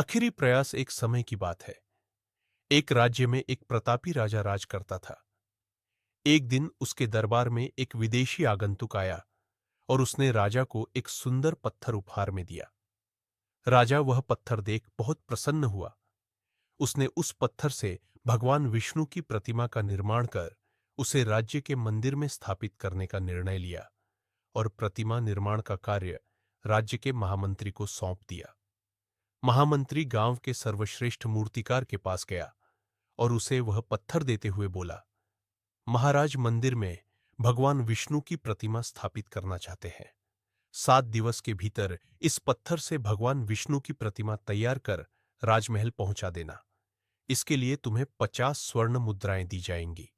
आखिरी प्रयास एक समय की बात है। एक राज्य में एक प्रतापी राजा राज करता था। एक दिन उसके दरबार में एक विदेशी आगंतुक आया और उसने राजा को एक सुंदर पत्थर उपहार में दिया। राजा वह पत्थर देख बहुत प्रसन्न हुआ। उसने उस पत्थर से भगवान विष्णु की प्रतिमा का निर्माण कर उसे राज्य के मंदिर में स्थापित करने का निर्णय लिया और प्रतिमा निर्माण का कार्य राज्य के महामंत्री को सौंप दिया। महामंत्री गांव के सर्वश्रेष्ठ मूर्तिकार के पास गया और उसे वह पत्थर देते हुए बोला, महाराज, मंदिर में भगवान विष्णु की प्रतिमा स्थापित करना चाहते हैं। 7 दिवस के भीतर इस पत्थर से भगवान विष्णु की प्रतिमा तैयार कर राजमहल पहुंचा देना। इसके लिए तुम्हें 50 स्वर्ण मुद्राएं दी जाएंगी।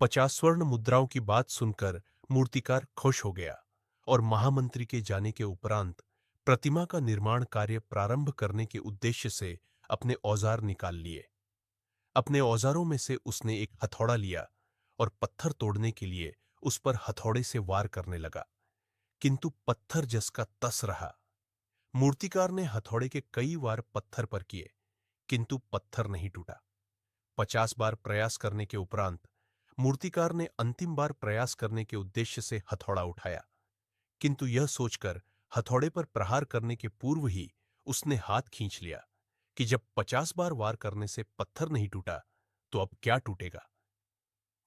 50 स्वर्ण मुद्राओं की बात सुनकर मूर्तिकार खुश हो गया और महामंत्री के जाने के उपरांत प्रतिमा का निर्माण कार्य प्रारंभ करने के उद्देश्य से अपने औजार निकाल लिए। अपने औजारों में से उसने एक हथौड़ा लिया और पत्थर तोड़ने के लिए उस पर हथौड़े से वार करने लगा, किंतु पत्थर जस का तस रहा। मूर्तिकार ने हथौड़े के कई वार पत्थर पर किए, किंतु पत्थर नहीं टूटा। 50 बार प्रयास करने के उपरांत मूर्तिकार ने अंतिम बार प्रयास करने के उद्देश्य से हथौड़ा उठाया, किंतु यह सोचकर हथौड़े पर प्रहार करने के पूर्व ही उसने हाथ खींच लिया कि जब 50 बार वार करने से पत्थर नहीं टूटा तो अब क्या टूटेगा।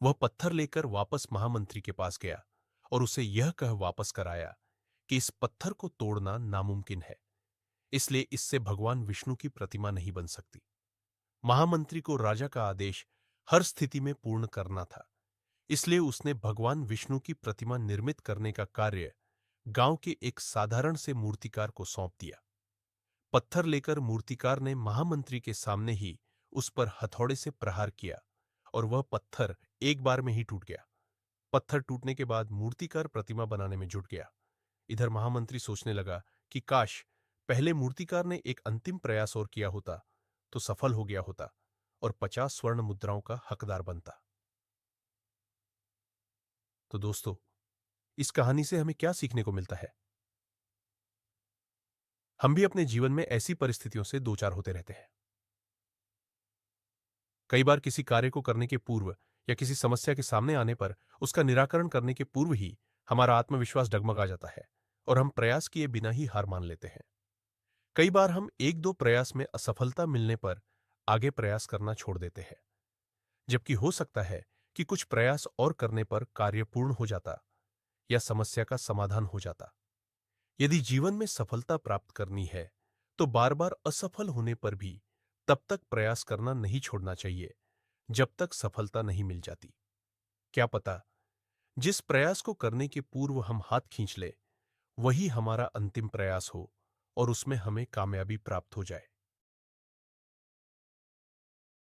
वह पत्थर लेकर वापस महामंत्री के पास गया और उसे यह कह वापस कराया कि इस पत्थर को तोड़ना नामुमकिन है, इसलिए इससे भगवान विष्णु की प्रतिमा नहीं बन सकती। महामंत्री को राजा का आदेश हर स्थिति में पूर्ण करना था, इसलिए उसने भगवान विष्णु की प्रतिमा निर्मित करने का कार्य गांव के एक साधारण से मूर्तिकार को सौंप दिया। पत्थर लेकर मूर्तिकार ने महामंत्री के सामने ही उस पर हथौड़े से प्रहार किया और वह पत्थर एक बार में ही टूट गया। पत्थर टूटने के बाद मूर्तिकार प्रतिमा बनाने में जुट गया। इधर महामंत्री सोचने लगा कि काश पहले मूर्तिकार ने एक अंतिम प्रयास और किया होता तो सफल हो गया होता और 50 स्वर्ण मुद्राओं का हकदार बनता। तो दोस्तों, इस कहानी से हमें क्या सीखने को मिलता है? हम भी अपने जीवन में ऐसी परिस्थितियों से दो चार होते रहते हैं। कई बार किसी कार्य को करने के पूर्व या किसी समस्या के सामने आने पर उसका निराकरण करने के पूर्व ही हमारा आत्मविश्वास डगमगा जाता है और हम प्रयास किए बिना ही हार मान लेते हैं। कई बार हम एक दो प्रयास में असफलता मिलने पर आगे प्रयास करना छोड़ देते हैं, जबकि हो सकता है कि कुछ प्रयास और करने पर कार्य पूर्ण हो जाता या समस्या का समाधान हो जाता। यदि जीवन में सफलता प्राप्त करनी है तो बार बार असफल होने पर भी तब तक प्रयास करना नहीं छोड़ना चाहिए जब तक सफलता नहीं मिल जाती। क्या पता जिस प्रयास को करने के पूर्व हम हाथ खींच ले वही हमारा अंतिम प्रयास हो और उसमें हमें कामयाबी प्राप्त हो जाए।